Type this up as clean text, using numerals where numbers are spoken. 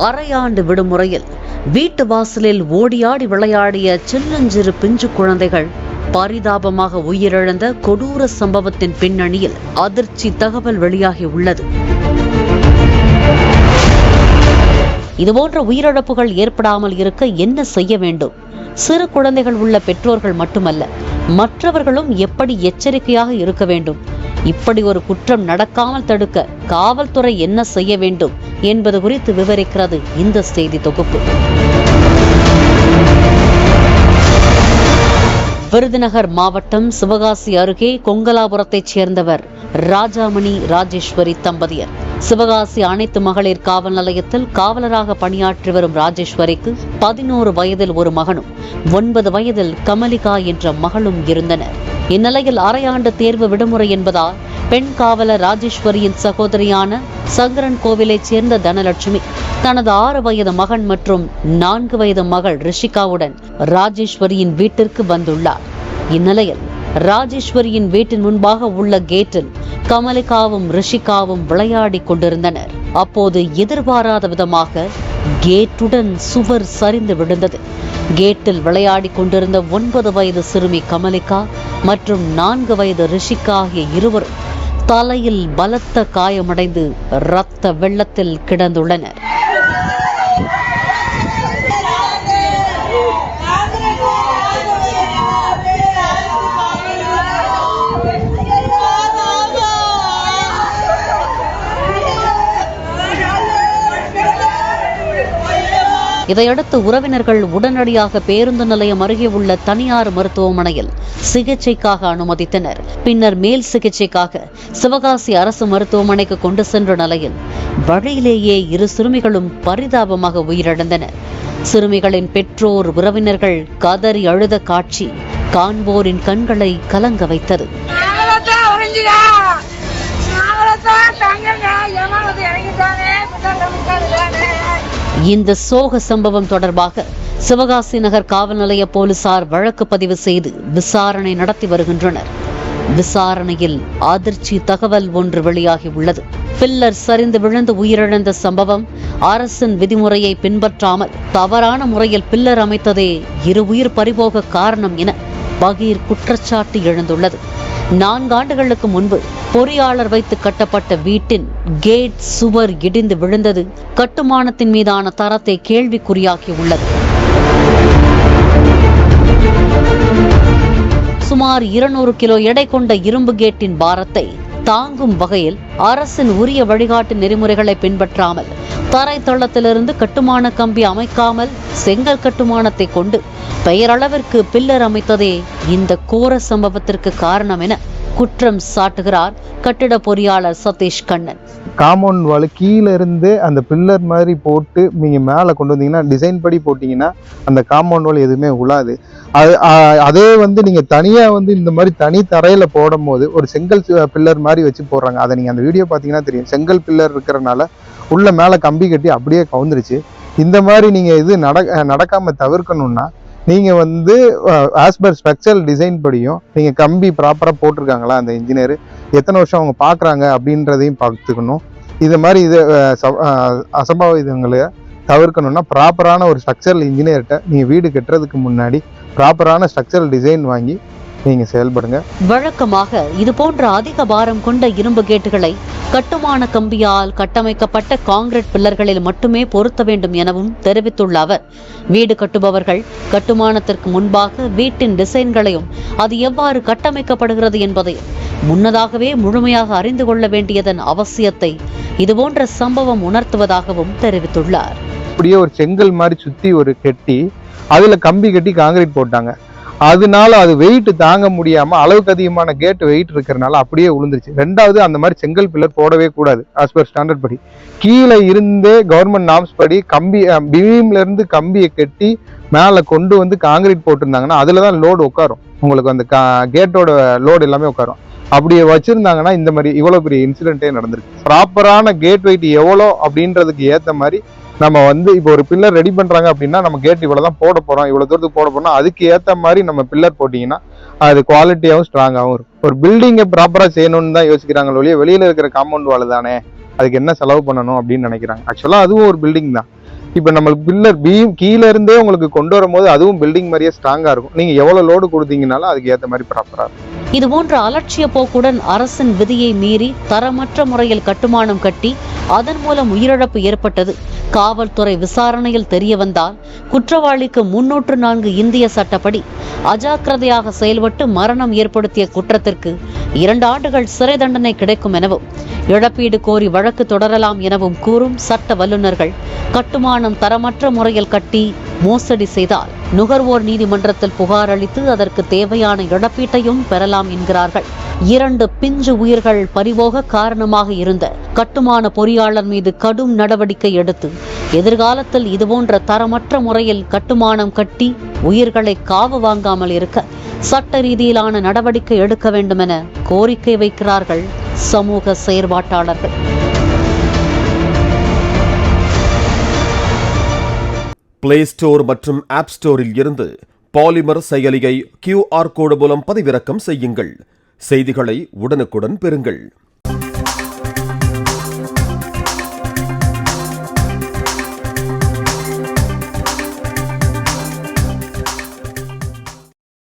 அரையாண்டு விடுமுறையில் வீட்டு வாசலில் ஓடியாடி விளையாடிய சின்னஞ்சிறு பிஞ்சு குழந்தைகள் பரிதாபமாக உயிரிழந்த கொடூர சம்பவத்தின் பின்னணியில் அதிர்ச்சி தகவல் வெளியாகி உள்ளது. இதுபோன்ற உயிரிழப்புகள் ஏற்படாமல் இருக்க என்ன செய்ய வேண்டும்? சிறு குழந்தைகள் உள்ள பெற்றோர்கள் மட்டுமல்ல, மற்றவர்களும் எப்படி எச்சரிக்கையாக இருக்க வேண்டும்? இப்படி ஒரு குற்றம் நடக்காமல் தடுக்க காவல்துறை என்ன செய்ய வேண்டும் என்பது குறித்து விவரிக்கிறது இந்த செய்தி தொகுப்பு. விருதுநகர் மாவட்டம் சிவகாசி அருகே கொங்கலாபுரத்தைச் சேர்ந்தவர் ராஜாமணி ராஜேஸ்வரி தம்பதியர். சிவகாசி அனைத்து மகளிர் காவல் நிலையத்தில் காவலராக பணியாற்றி வரும் ராஜேஸ்வரிக்கு 11 வயதில் ஒரு மகனும் 9 வயதில் கமலிகா என்ற மகளும் இருந்தனர். இந்நிலையில் அரையாண்டு தேர்வு விடுமுறை என்பதால் பெண் காவலர் ராஜேஸ்வரியின் சகோதரியான சங்கரன் கோவிலைச் சேர்ந்த தனலட்சுமி தனது 6 வயது மகன் மற்றும் 4 வயது மகள் ரிஷிகாவுடன் ராஜேஸ்வரியின் வீட்டிற்கு வந்துள்ளார். இந்நிலையில் ராஜேஸ்வரியின் வீட்டின் முன்பாக உள்ள கேட்டில் கமலிகாவும் ரிஷிகாவும் விளையாடி கொண்டிருந்தனர். அப்போது எதிர்பாராத விதமாக கேட்டுடன் சுவர் சரிந்து விழுந்தது. கேட்டில் விளையாடி கொண்டிருந்த 9 வயது சிறுமி கமலிகா மற்றும் 4 வயது ரிஷிகா ஆகிய இருவரும் தலையில் பலத்த காயமடைந்து இரத்த வெள்ளத்தில் கிடந்துள்ளனர். இதையடுத்து உறவினர்கள் உடனடியாக பேருந்து நிலையம் அருகே உள்ள தனியார் மருத்துவமனையில் சிகிச்சைக்காக அனுமதித்தனர். பின்னர் மேல் சிகிச்சைக்காக சிவகாசி அரசு மருத்துவமனைக்கு கொண்டு சென்ற நிலையில் வழியிலேயே 2 சிறுமிகளும் பரிதாபமாக உயிரிழந்தனர். சிறுமிகளின் பெற்றோர் உறவினர்கள் கதறி அழுத காட்சி காண்போரின் கண்களை கலங்க வைத்தது. இந்த சோக சம்பவம் தொடர்பாக சிவகாசி நகர் காவல் நிலைய போலீசார் வழக்கு பதிவு செய்து விசாரணை நடத்தி வருகின்றனர். விசாரணையில் அதிர்ச்சி தகவல் ஒன்று வெளியாகி உள்ளது. பில்லர் சரிந்து விழுந்து உயிரிழந்த சம்பவம் அரசின் விதிமுறையை பின்பற்றாமல் தவறான முறையில் பில்லர் அமைத்ததே 2 உயிர் பறிபோக காரணம் என பகீர் குற்றச்சாட்டு எழுந்துள்ளது. 4 ஆண்டுகளுக்கு முன்பு பொறியாளர் வைத்து கட்டப்பட்ட வீட்டின் கேட் சுவர் இடிந்து விழுந்தது கட்டுமானத்தின் மீதான தரத்தை கேள்விக்குறியாக்கி உள்ளது. சுமார் 200 கிலோ எடை கொண்ட இரும்பு கேட்டின் பாரத்தை தாங்கும் வகையில் அரசின் உரிய வழிகாட்டு நெறிமுறைகளை பின்பற்றாமல் தரைத்தளத்திலிருந்து கட்டுமான கம்பி அமைக்காமல் செங்கல் கட்டுமானத்தை கொண்டு பெயரளவிற்கு பில்லர் அமைத்ததே இந்த கோர சம்பவத்திற்கு காரணம் என குற்றம் சாட்டுகிறார் கட்டிட பொறியாளர் சதீஷ் கண்ணன். காம்பவுண்ட் வால் கீழே இருந்து அந்த பில்லர் மாதிரி போட்டு நீங்க மேலே கொண்டு வந்தீங்கன்னா டிசைன் படி போட்டீங்கன்னா அந்த காம்பவுண்ட் வால் எதுவுமே உழாது. அதே நீங்க தனியா இந்த மாதிரி தனி தரையில போடும் போது ஒரு செங்கல் பில்லர் மாதிரி வச்சு போடுறாங்க. அதை நீங்க அந்த வீடியோ பாத்தீங்கன்னா தெரியும். செங்கல் பில்லர் இருக்கிறனால உள்ள மேல கம்பி கட்டி அப்படியே கவுந்துருச்சு. இந்த மாதிரி நீங்க இது நடக்காம தவிர்க்கணும்னா நீங்க ஆஸ் பர் ஸ்ட்ரக்சரல் டிசைன் படியும் நீங்க கம்பி ப்ராப்பரா போட்டிருக்காங்களா, அந்த இன்ஜினியர் எத்தனை வருஷம் அவங்க பாக்குறாங்க அப்படின்றதையும் பார்த்துக்கணும். இது மாதிரி அசம்பாவிதங்களை தவிர்க்கணும்னா ப்ராப்பரான ஒரு ஸ்ட்ரக்சரல் இன்ஜினியர்கிட்ட நீங்க வீடு கட்டுறதுக்கு முன்னாடி ப்ராப்பரான ஸ்ட்ரக்சரல் டிசைன் வாங்கி நீங்க செயல்படுங்க. வழக்கமாக இது போன்ற அதிக பாரம் கொண்ட இரும்பு கேட்டுகளை கட்டுமான கம்பியால் கட்டமைக்கப்பட்ட காங்கிரீட் பில்லர்களில் மட்டுமே பொருத்த வேண்டும் எனவும் தெரிவித்துள்ள அவர், வீடு கட்டுபவர்கள் கட்டுமானத்திற்கு முன்பாக வீட்டின் டிசைன்களையும் அது எவ்வாறு கட்டமைக்கப்படுகிறது என்பதையும் முன்னதாகவே முழுமையாக அறிந்து கொள்ள வேண்டியதன் அவசியத்தை இதுபோன்ற சம்பவம் உணர்த்துவதாகவும் தெரிவித்துள்ளார். அப்படியே ஒரு செங்கல் மாதிரி சுத்தி ஒரு கட்டி அதுல கம்பி கட்டி காங்கிரீட் போட்டாங்க. அதனால அது வெயிட் தாங்க முடியாம அளவுக்கு அதிகமான கேட் வெயிட் இருக்கிறதுனால அப்படியே விழுந்துருச்சு. 2வது அந்த மாதிரி செங்கல் பில்லர் போடவே கூடாது. ஆஸ் பர் ஸ்டாண்டர்ட் படி கீழே இருந்தே கவர்மெண்ட் நார்ம்ஸ் படி கம்பி பீம்ல இருந்து கம்பியை கட்டி மேல கொண்டு காங்கிரீட் போட்டிருந்தாங்கன்னா அதுலதான் லோடு உட்காரும். உங்களுக்கு அந்த கேட்டோட லோடு எல்லாமே உட்காரும். அப்படி வச்சிருந்தாங்கன்னா இந்த மாதிரி இவ்வளவு பெரிய இன்சிடென்ட்டே நடந்திருக்கு. ப்ராப்பரான கேட் வெயிட் எவ்வளோ அப்படின்றதுக்கு ஏற்ற மாதிரி நம்ம வந்து இப்போ ஒரு பில்லர் ரெடி பண்றாங்க அப்படின்னா நம்ம கேட் இவ்வளவுதான் போட போறோம், இவ்வளவு தூரத்துக்கு போட போறோம், அதுக்கு ஏத்த மாதிரி நம்ம பில்லர் போட்டீங்கன்னா அது குவாலிட்டியாகவும் ஸ்ட்ராங்காகவும் இருக்கும். ஒரு பில்டிங்கை ப்ராப்பரா செய்யணும்னு தான் யோசிக்கிறாங்க ஒழிய வெளியில இருக்கிற காம்பவுண்ட் வால் தானே அதுக்கு என்ன செலவு பண்ணணும் அப்படின்னு நினைக்கிறாங்க. ஆக்சுவலா அதுவும் ஒரு பில்டிங் தான். இப்ப நம்மளுக்கு பில்லர் பீம் கீழே இருந்தே உங்களுக்கு கொண்டு வரும்போது அதுவும் பில்டிங் மாதிரியே ஸ்ட்ராங்கா இருக்கும். நீங்க எவ்வளவு லோடு கொடுத்தீங்கனாலும் அதுக்கு ஏத்த மாதிரி ப்ராப்பரா இருக்கும். இதுபோன்ற அலட்சிய போக்குடன் அரசின் விதியை மீறி தரமற்ற முறையில் கட்டுமானம் கட்டி அதன் மூலம் உயிரிழப்பு ஏற்பட்டது காவல்துறை விசாரணையில் தெரிய வந்தால் குற்றவாளிக்கு 304 இந்திய சட்டப்படி அஜாக்கிரதையாக செயல்பட்டு மரணம் ஏற்படுத்திய குற்றத்திற்கு 2 ஆண்டுகள் சிறை தண்டனை கிடைக்கும் எனவும் இழப்பீடு கோரி வழக்கு தொடரலாம் எனவும் கூறும் சட்ட வல்லுநர்கள், கட்டுமானம் தரமற்ற முறையில் கட்டி மோசடி செய்தால் நுகர்வோர் நீதிமன்றத்தில் புகார் அளித்து அதற்கு தேவையான இழப்பீட்டையும் பெறலாம் என்கிறார்கள். 2 பிஞ்சு உயிர்கள் பறிபோக காரணமாக இருந்த கட்டுமான பொறியாளர் மீது கடும் நடவடிக்கை எடுத்து எதிர்காலத்தில் இதுபோன்ற தரமற்ற முறையில் கட்டுமானம் கட்டி உயிர்களை காவு வாங்காமல் இருக்க சட்ட ரீதியிலான நடவடிக்கை எடுக்க வேண்டும் என கோரிக்கை வைக்கிறார்கள் சமூக செயற்பாட்டாளர்கள். பிளே ஸ்டோர் மற்றும் ஆப் ஸ்டோரில் இருந்து பாலிமர் செயலியை QR கோடு மூலம் பதிவிறக்கம் செய்யுங்கள். செய்திகளை உடனுக்குடன் பெறுங்கள்.